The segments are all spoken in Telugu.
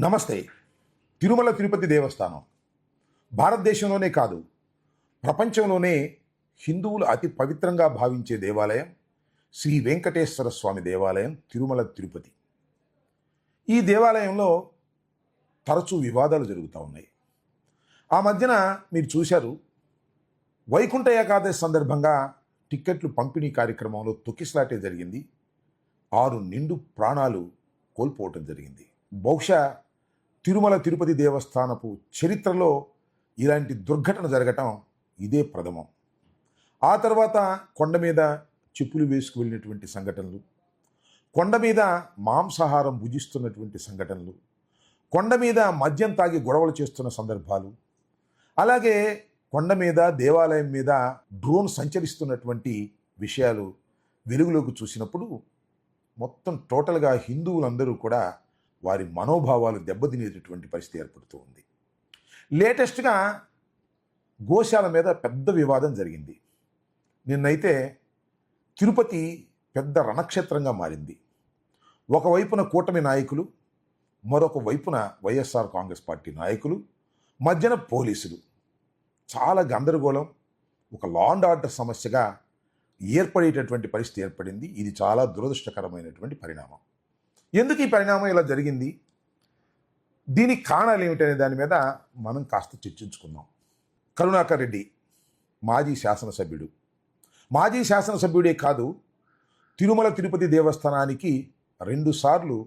నమస్తే. తిరుమల తిరుపతి దేవస్థానం భారతదేశంలోనే కాదు, ప్రపంచంలోనే హిందువులు అతి పవిత్రంగా భావించే దేవాలయం శ్రీ వెంకటేశ్వర స్వామి దేవాలయం తిరుమల తిరుపతి. ఈ దేవాలయంలో తరచూ వివాదాలు జరుగుతూ ఉన్నాయి. ఆ మధ్యన మీరు చూశారు, వైకుంఠ ఏకాదశి సందర్భంగా టిక్కెట్లు పంపిణీ కార్యక్రమంలో తొక్కిసలాటే జరిగింది. 6 నిండు ప్రాణాలు కోల్పోవటం జరిగింది. బహుశా తిరుమల తిరుపతి దేవస్థానపు చరిత్రలో ఇలాంటి దుర్ఘటన జరగటం ఇదే ప్రథమం. ఆ తర్వాత కొండ మీద చెప్పులు వేసుకు వెళ్ళినటువంటి సంఘటనలు, కొండ మీద మాంసాహారం భుజిస్తున్నటువంటి సంఘటనలు, కొండ మీద మద్యం తాగి గొడవలు చేస్తున్న సందర్భాలు, అలాగే కొండ మీద దేవాలయం మీద డ్రోన్ సంచరిస్తున్నటువంటి విషయాలు వెలుగులోకి చూసినప్పుడు మొత్తం టోటల్గా హిందువులందరూ కూడా వారి మనోభావాలు దెబ్బతినేటటువంటి పరిస్థితి ఏర్పడుతూ ఉంది. లేటెస్ట్గా గోశాల మీద పెద్ద వివాదం జరిగింది. నిన్నైతే తిరుపతి పెద్ద రణక్షేత్రంగా మారింది. ఒకవైపున కూటమి నాయకులు, మరొక వైపున వైఎస్ఆర్ కాంగ్రెస్ పార్టీ నాయకులు, మధ్యన పోలీసులు. చాలా గందరగోళం, ఒక లా అండ్ ఆర్డర్ సమస్యగా ఏర్పడేటటువంటి పరిస్థితి ఏర్పడింది. ఇది చాలా దురదృష్టకరమైనటువంటి పరిణామం. ఎందుకు ఈ పరిణామం ఇలా జరిగింది, దీనికి కారణాలు ఏమిటనే దాని మీద మనం కాస్త చర్చించుకుందాం. కరుణాకర్ రెడ్డి మాజీ శాసనసభ్యుడే కాదు, తిరుమల తిరుపతి దేవస్థానానికి 2 సార్లు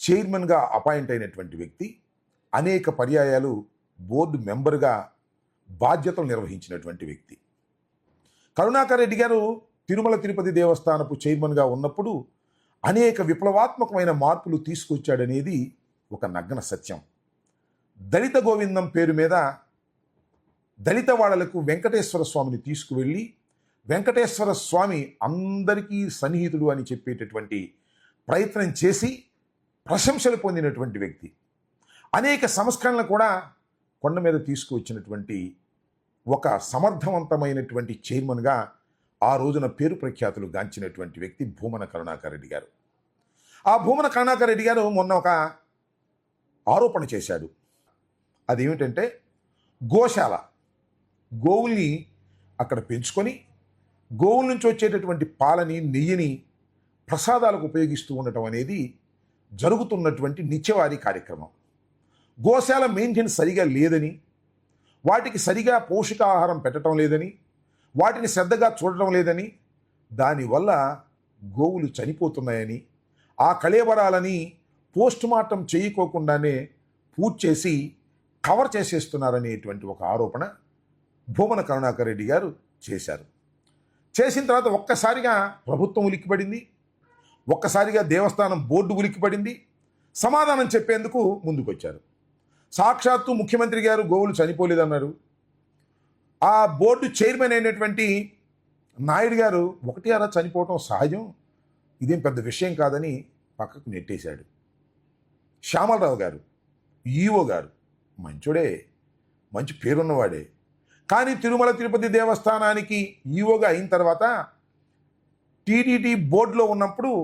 చైర్మన్గా అపాయింట్ అయినటువంటి వ్యక్తి, అనేక పర్యాయాలు బోర్డు మెంబర్గా బాధ్యతలు నిర్వహించినటువంటి వ్యక్తి. కరుణాకర్ రెడ్డి గారు తిరుమల తిరుపతి దేవస్థానపు చైర్మన్గా ఉన్నప్పుడు అనేక విప్లవాత్మకమైన మార్పులు తీసుకొచ్చాడనేది ఒక నగ్న సత్యం. దళిత గోవిందం పేరు మీద దళిత వాళ్ళకు వెంకటేశ్వర స్వామిని తీసుకువెళ్ళి, వెంకటేశ్వర స్వామి అందరికీ సన్నిహితుడు అని చెప్పేటటువంటి ప్రయత్నం చేసి ప్రశంసలు పొందినటువంటి వ్యక్తి. అనేక సంస్కరణలు కూడా కొండ మీద తీసుకువచ్చినటువంటి ఒక సమర్థవంతమైనటువంటి చైర్మన్గా ఆ రోజున పేరు ప్రఖ్యాతులు గాంచినటువంటి వ్యక్తి భూమన కరుణాకర్ రెడ్డి గారు. ఆ భూమన కరుణాకర్ రెడ్డి గారు మొన్న ఒక ఆరోపణ చేశాడు. అదేమిటంటే, గోశాల, గోవుల్ని అక్కడ పెంచుకొని గోవుల నుంచి వచ్చేటటువంటి పాలని, నెయ్యిని ప్రసాదాలకు ఉపయోగిస్తూ ఉండటం అనేది జరుగుతున్నటువంటి నిత్యవారీ కార్యక్రమం. గోశాల మెయింటెనెన్స్ సరిగా లేదని, వాటికి సరిగా పోషకాహారం పెట్టడం లేదని, వాటిని శ్రద్ధగా చూడటం లేదని, దానివల్ల గోవులు చనిపోతున్నాయని, ఆ కళేబరాలని పోస్ట్ మార్టం చేయకోకుండానే పూర్తి చేసి కవర్ చేసేస్తున్నారనేటువంటి ఒక ఆరోపణ భూమన కరుణాకర్ రెడ్డి గారు చేశారు. చేసిన తర్వాత ఒక్కసారిగా ప్రభుత్వం ఉలిక్కిపడింది, ఒక్కసారిగా దేవస్థానం బోర్డు ఉలిక్కిపడింది. సమాధానం చెప్పేందుకు ముందుకొచ్చారు. సాక్షాత్తు ముఖ్యమంత్రి గారు గోవులు చనిపోలేదన్నారు. ఆ బోర్డు చైర్మన్ అయినటువంటి నాయుడు గారు ఒకటి అలా చనిపోవటం సహజం, ఇదేం పెద్ద విషయం కాదని పక్కకు నెట్టేశాడు. శ్యామలరావు గారు, ఈఓ గారు, మంచోడే, మంచి పేరున్నవాడే. కానీ తిరుమల తిరుపతి దేవస్థానానికి ఈఓగా అయిన తర్వాత టీటీడీ బోర్డులో ఉన్నప్పుడు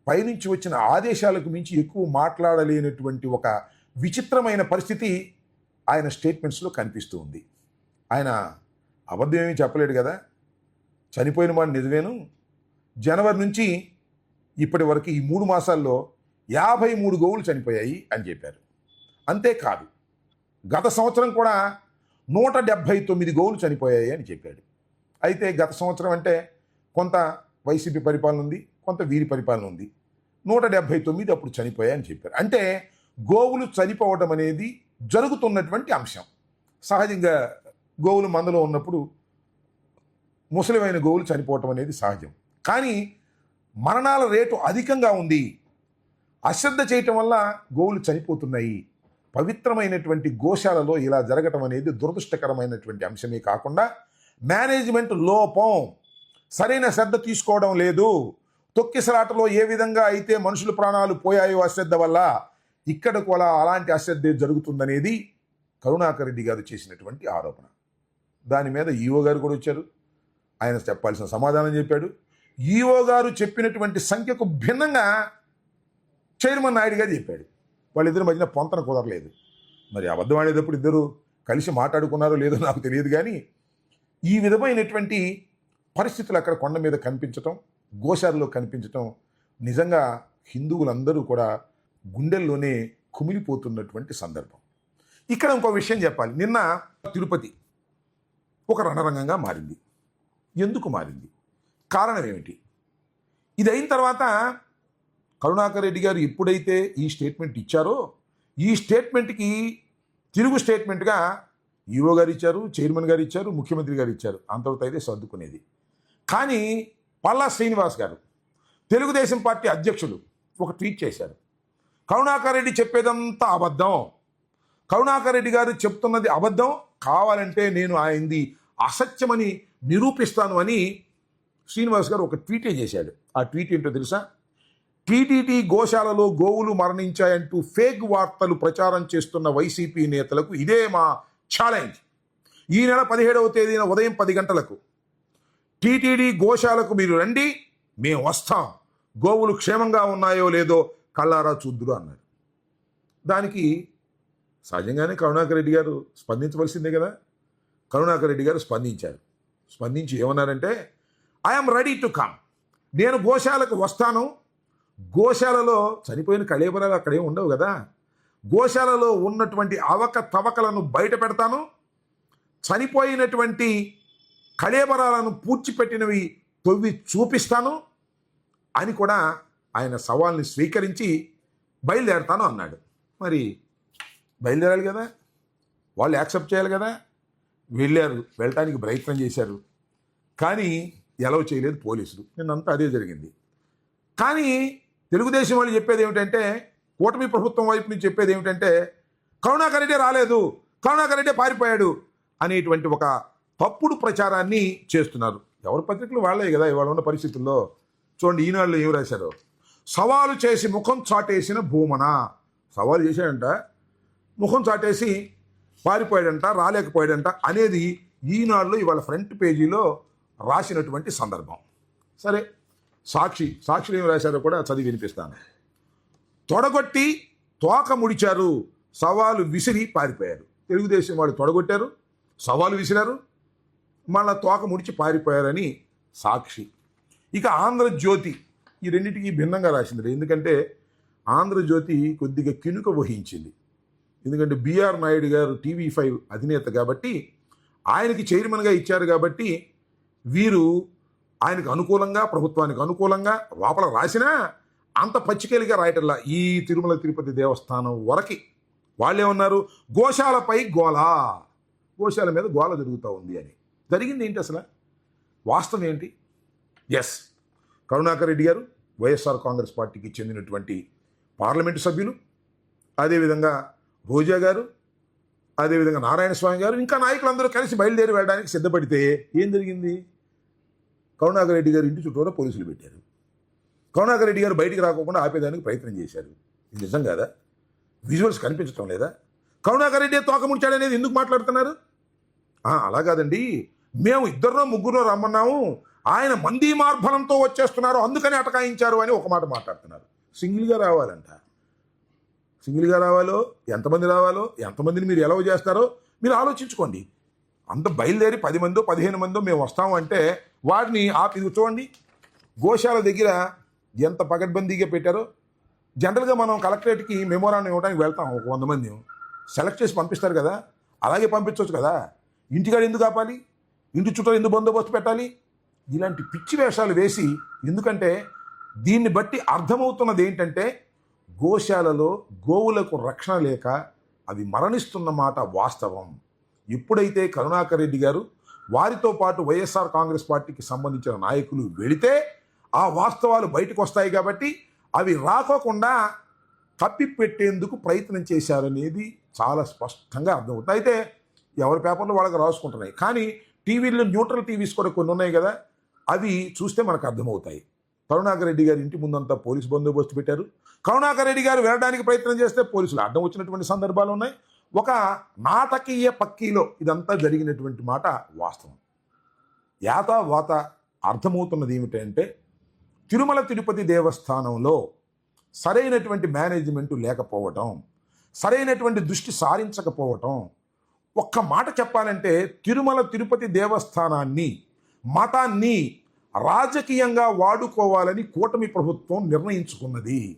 పైనుంచి వచ్చిన ఆదేశాలకు మించి ఎక్కువ మాట్లాడలేనటువంటి ఒక విచిత్రమైన పరిస్థితి ఆయన స్టేట్మెంట్స్లో కనిపిస్తూ ఉంది. ఆయన అబద్ధం ఏమీ చెప్పలేడు కదా, చనిపోయిన మాట నిజమేను. జనవరి నుంచి ఇప్పటి వరకు ఈ 3 మాసాల్లో 53 గోవులు చనిపోయాయి అని చెప్పారు. అంతేకాదు, గత సంవత్సరం కూడా 179 గోవులు చనిపోయాయి అని చెప్పాడు. అయితే గత సంవత్సరం అంటే కొంత వైసీపీ పరిపాలన ఉంది, కొంత వీరి పరిపాలన ఉంది. 179 అప్పుడు చనిపోయాయి అని చెప్పారు. అంటే గోవులు చనిపోవడం అనేది జరుగుతున్నటువంటి అంశం. సహజంగా గోవులు మందలో ఉన్నప్పుడు ముసలిమైన గోవులు చనిపోవటం అనేది సహజం. కానీ మరణాల రేటు అధికంగా ఉంది, అశ్రద్ధ చేయటం వల్ల గోవులు చనిపోతున్నాయి. పవిత్రమైనటువంటి గోశాలలో ఇలా జరగటం అనేది దురదృష్టకరమైనటువంటి అంశమే కాకుండా మేనేజ్మెంట్ లోపం, సరైన శ్రద్ధ తీసుకోవడం లేదు. తొక్కిసలాటలో ఏ విధంగా అయితే మనుషుల ప్రాణాలు పోయాయో అశ్రద్ధ వల్ల, ఇక్కడ కూడా అలాంటి అశ్రద్ధ జరుగుతుందనేది కరుణాకర్ రెడ్డి గారు చేసినటువంటి ఆరోపణ. దాని మీద ఈఓ గారు కూడా వచ్చారు, ఆయన చెప్పాల్సిన సమాధానం చెప్పాడు. ఈఓ గారు చెప్పినటువంటి సంఖ్యకు భిన్నంగా చైర్మన్ నాయుడు గారు చెప్పాడు. వాళ్ళిద్దరి మధ్యన పొంతన కుదరలేదు. మరి అబద్ధం ఆడేటప్పుడు ఇద్దరు కలిసి మాట్లాడుకున్నారో లేదో నాకు తెలియదు, కానీ ఈ విధమైనటువంటి పరిస్థితులు అక్కడ కొండ మీద కనిపించటం, గోశాలలో కనిపించటం నిజంగా హిందువులందరూ కూడా గుండెల్లోనే కుమిలిపోతున్నటువంటి సందర్భం. ఇక్కడ ఇంకో విషయం చెప్పాలి. నిన్న తిరుపతి ఒక రణరంగంగా మారింది. ఎందుకు మారింది? కారణం ఏమిటి? ఇది అయిన తర్వాత కరుణాకర్ రెడ్డి గారు ఎప్పుడైతే ఈ స్టేట్మెంట్ ఇచ్చారో, ఈ స్టేట్మెంట్కి తిరుగు స్టేట్మెంట్గా ఈఓ గారు ఇచ్చారు, చైర్మన్ గారు ఇచ్చారు, ముఖ్యమంత్రి గారు ఇచ్చారు. అంతవరకు అయితే సర్దుకునేది. కానీ పల్లా శ్రీనివాస్ గారు, తెలుగుదేశం పార్టీ అధ్యక్షులు, ఒక ట్వీట్ చేశారు. కరుణాకర్ రెడ్డి చెప్పేదంతా అబద్ధం, కరుణాకర్ రెడ్డి గారు చెప్తున్నది అబద్ధం, కావాలంటే నేను ఆయనది అసత్యమని నిరూపిస్తాను అని శ్రీనివాస్ గారు ఒక ట్వీటే చేశాడు. ఆ ట్వీట్ ఏంటో తెలుసా? టీటీడీ గోశాలలో గోవులు మరణించాయంటూ ఫేక్ వార్తలు ప్రచారం చేస్తున్న వైసీపీ నేతలకు ఇదే మా ఛాలెంజ్. ఈ నెల 17వ తేదీన ఉదయం 10 గంటలకు టీటీడీ గోశాలకు మీరు రండి, మేము వస్తాం, గోవులు క్షేమంగా ఉన్నాయో లేదో కళ్ళారా చూద్దురు అన్నారు. దానికి సహజంగానే కరుణాకర్ రెడ్డి గారు స్పందించవలసిందే కదా. కరుణాకర్ రెడ్డి గారు స్పందించి ఏమన్నారంటే, ఐఎమ్ రెడీ టు కమ్, నేను గోశాలకు వస్తాను, గోశాలలో చనిపోయిన కళేబరాలు అక్కడే ఉండవు కదా, గోశాలలో ఉన్నటువంటి అవకతవకలను బయట పెడతాను, చనిపోయినటువంటి కళేబరాలను పూడ్చిపెట్టినవి తొవ్వి చూపిస్తాను అని కూడా ఆయన సవాల్ని స్వీకరించి బయలుదేరతాను అన్నాడు. మరి బయలుదేరాలి కదా, వాళ్ళు యాక్సెప్ట్ చేయాలి కదా. వెళ్ళటానికి ప్రయత్నం చేశారు, కానీ ఎలవ్ చేయలేదు పోలీసులు. నిన్నంతా అదే జరిగింది. కానీ తెలుగుదేశం వాళ్ళు చెప్పేది ఏమిటంటే, కూటమి ప్రభుత్వం వైపు నుంచి చెప్పేది ఏమిటంటే, కరుణాకర్ రెడ్డి రాలేదు, కరుణాకర్ రెడ్డి పారిపోయాడు అనేటువంటి ఒక తప్పుడు ప్రచారాన్ని చేస్తున్నారు. ఎవరి పత్రికలు వాళ్ళే కదా ఇవాళ ఉన్న పరిస్థితుల్లో. చూడండి, ఈనాడులో ఏం రాశారు? సవాలు చేసి ముఖం చాటేసిన భూమన. సవాలు చేశాడంట, ముఖం చాటేసి పారిపోయాడంట, రాలేకపోయాడంట అనేది ఈనాడులో ఇవాళ ఫ్రంట్ పేజీలో రాసినటువంటి సందర్భం. సరే, సాక్షులు ఏం రాశారో కూడా చదివి వినిపిస్తాను. తొడగొట్టి తోక ముడిచారు, సవాలు విసిరి పారిపోయారు. తెలుగుదేశం వాళ్ళు తొడగొట్టారు, సవాలు విసిరారు, మళ్ళా తోక ముడిచి పారిపోయారని సాక్షి. ఇక ఆంధ్రజ్యోతి ఈ రెండింటికి భిన్నంగా రాసింది. ఎందుకంటే ఆంధ్రజ్యోతి కొద్దిగా కినుక వహించింది. ఎందుకంటే బిఆర్ నాయుడు గారు TV5 అధినేత కాబట్టి, ఆయనకి చైర్మన్గా ఇచ్చారు కాబట్టి వీరు ఆయనకు అనుకూలంగా, ప్రభుత్వానికి అనుకూలంగా లోపల రాసినా అంత పచ్చికలిగా రాయటల్లా. ఈ తిరుమల తిరుపతి దేవస్థానం వరకు వాళ్ళేమన్నారు, గోశాలపై గోల, గోశాల మీద గోల జరుగుతూ ఉంది అని. జరిగింది ఏంటి అసలు? వాస్తవం ఏంటి? ఎస్, కరుణాకర్ రెడ్డి గారు వైఎస్ఆర్ కాంగ్రెస్ పార్టీకి చెందినటువంటి పార్లమెంటు సభ్యులు, అదేవిధంగా రోజా గారు, అదేవిధంగా నారాయణ స్వామి గారు, ఇంకా నాయకులందరూ కలిసి బయలుదేరి వెళ్ళడానికి సిద్ధపడితే ఏం జరిగింది? కరుణాకర్ రెడ్డి గారు ఇంటి చుట్టూరా పోలీసులు పెట్టారు. కరుణాకర్ రెడ్డి గారు బయటికి రాకుండా ఆపేదానికి ప్రయత్నం చేశారు. ఇది నిజం కాదా? విజువల్స్ కనిపించడం లేదా? కరుణాకర్ రెడ్డి తోక ముడిచాడనేది ఎందుకు మాట్లాడుతున్నారు? అలా కాదండి, మేము 2-3 రమ్మన్నాము, ఆయన మందీ మార్బలంతో వచ్చేస్తున్నారు, అందుకని అటకాయించారు అని ఒక మాట మాట్లాడుతున్నారు. సింగిల్గా రావాలంట. సింగిల్గా రావాలో, ఎంతమంది రావాలో, ఎంతమందిని మీరు ఎలవ్ చేస్తారో మీరు ఆలోచించుకోండి. అంత బయలుదేరి 10 మందో 15 మందో మేము వస్తాము అంటే వాటిని ఆపి చూడండి. గోశాల దగ్గర ఎంత పకడ్బందీగా పెట్టారో. జనరల్గా మనం కలెక్టరేట్కి మెమోరాండం ఇవ్వడానికి వెళ్తాం, ఒక 100 మంది సెలెక్ట్ చేసి పంపిస్తారు కదా, అలాగే పంపించవచ్చు కదా. ఇంటికాడ ఎందుకు ఆపాలి? ఇంటి చుట్టూ ఎందుకు బందోబస్తు పెట్టాలి? ఇలాంటి పిచ్చి వేషాలు వేసి, ఎందుకంటే దీన్ని బట్టి అర్థమవుతున్నది ఏంటంటే, గోశాలలో గోవులకు రక్షణ లేక అవి మరణిస్తున్న మాట వాస్తవం. ఎప్పుడైతే కరుణాకర్ రెడ్డి గారు వారితో పాటు వైఎస్ఆర్ కాంగ్రెస్ పార్టీకి సంబంధించిన నాయకులు వెళితే ఆ వాస్తవాలు బయటకు వస్తాయి కాబట్టి అవి రాకోకుండా కప్పిపెట్టేందుకు ప్రయత్నం చేశారనేది చాలా స్పష్టంగా అర్థమవుతుంది. అయితే ఎవరి పేపర్లో వాళ్ళకి రాసుకుంటున్నాయి, కానీ టీవీల్లో న్యూట్రల్ టీవీస్ కూడా కొన్ని ఉన్నాయి కదా, అవి చూస్తే మనకు అర్థమవుతాయి. కరుణాకర్ రెడ్డి గారి ఇంటి ముందంతా పోలీసు బందోబస్తు పెట్టారు. కరుణాకర్ రెడ్డి గారు వెళ్ళడానికి ప్రయత్నం చేస్తే పోలీసులు అడ్డం వచ్చినటువంటి సందర్భాలు ఉన్నాయి. ఒక నాటకీయ పక్కీలో ఇదంతా జరిగినటువంటి మాట వాస్తవం. యాతావాత అర్థమవుతున్నది ఏమిటంటే, తిరుమల తిరుపతి దేవస్థానంలో సరైనటువంటి మేనేజ్మెంటు లేకపోవటం, సరైనటువంటి దృష్టి సారించకపోవటం. ఒక్క మాట చెప్పాలంటే తిరుమల తిరుపతి దేవస్థానాన్ని, మతాన్ని రాజకీయంగా వాడుకోవాలని కూటమి ప్రభుత్వం నిర్ణయించుకున్నది.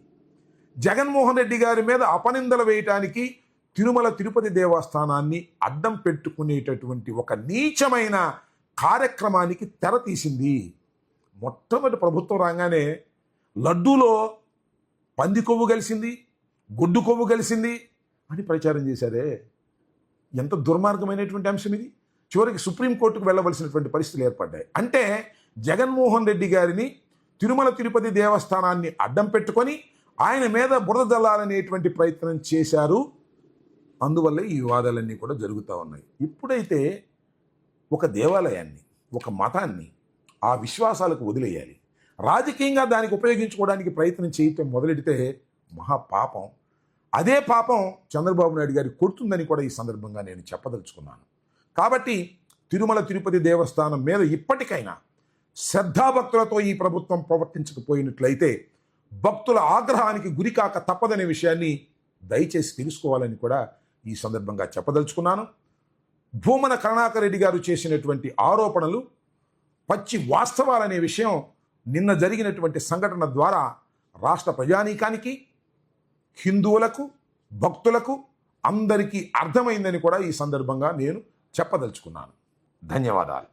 జగన్మోహన్ రెడ్డి గారి మీద అపనిందలు వేయటానికి తిరుమల తిరుపతి దేవస్థానాన్ని అడ్డం పెట్టుకునేటటువంటి ఒక నీచమైన కార్యక్రమానికి తెర తీసింది. మొట్టమొదటి ప్రభుత్వం రాగానే లడ్డూలో పంది కొవ్వు కలిసింది, గొడ్డు కొవ్వు కలిసింది అని ప్రచారం చేశారే. ఎంత దుర్మార్గమైనటువంటి అంశం ఇది. చివరికి సుప్రీంకోర్టుకు వెళ్ళవలసినటువంటి పరిస్థితులు ఏర్పడ్డాయి. అంటే జగన్మోహన్ రెడ్డి గారిని, తిరుమల తిరుపతి దేవస్థానాన్ని అడ్డం పెట్టుకొని ఆయన మీద బురద జల్లాలనేటువంటి ప్రయత్నం చేశారు. అందువల్లే ఈ వివాదాలన్నీ కూడా జరుగుతూ ఉన్నాయి. ఇప్పుడైతే ఒక దేవాలయాన్ని, ఒక మతాన్ని ఆ విశ్వాసాలకు వదిలేయాలి, రాజకీయంగా దానికి ఉపయోగించుకోవడానికి ప్రయత్నం చేయటం మొదలెడితే మహాపాపం. అదే పాపం చంద్రబాబు నాయుడు గారి కొడుతుందని కూడా ఈ సందర్భంగా నేను చెప్పదలుచుకున్నాను. కాబట్టి తిరుమల తిరుపతి దేవస్థానం మీద ఇప్పటికైనా శ్రద్ధాభక్తులతో ఈ ప్రభుత్వం ప్రవర్తించకపోయినట్లయితే భక్తుల ఆగ్రహానికి గురికాక తప్పదనే విషయాన్ని దయచేసి తెలుసుకోవాలని కూడా ఈ సందర్భంగా చెప్పదలుచుకున్నాను. భూమన కరుణాకర్ రెడ్డి గారు చేసినటువంటి ఆరోపణలు పచ్చి వాస్తవాలనే విషయం నిన్న జరిగినటువంటి సంఘటన ద్వారా రాష్ట్ర ప్రజానీకానికి, హిందువులకు, భక్తులకు అందరికీ అర్థమైందని కూడా ఈ సందర్భంగా నేను చెప్పదలుచుకున్నాను. ధన్యవాదాలు.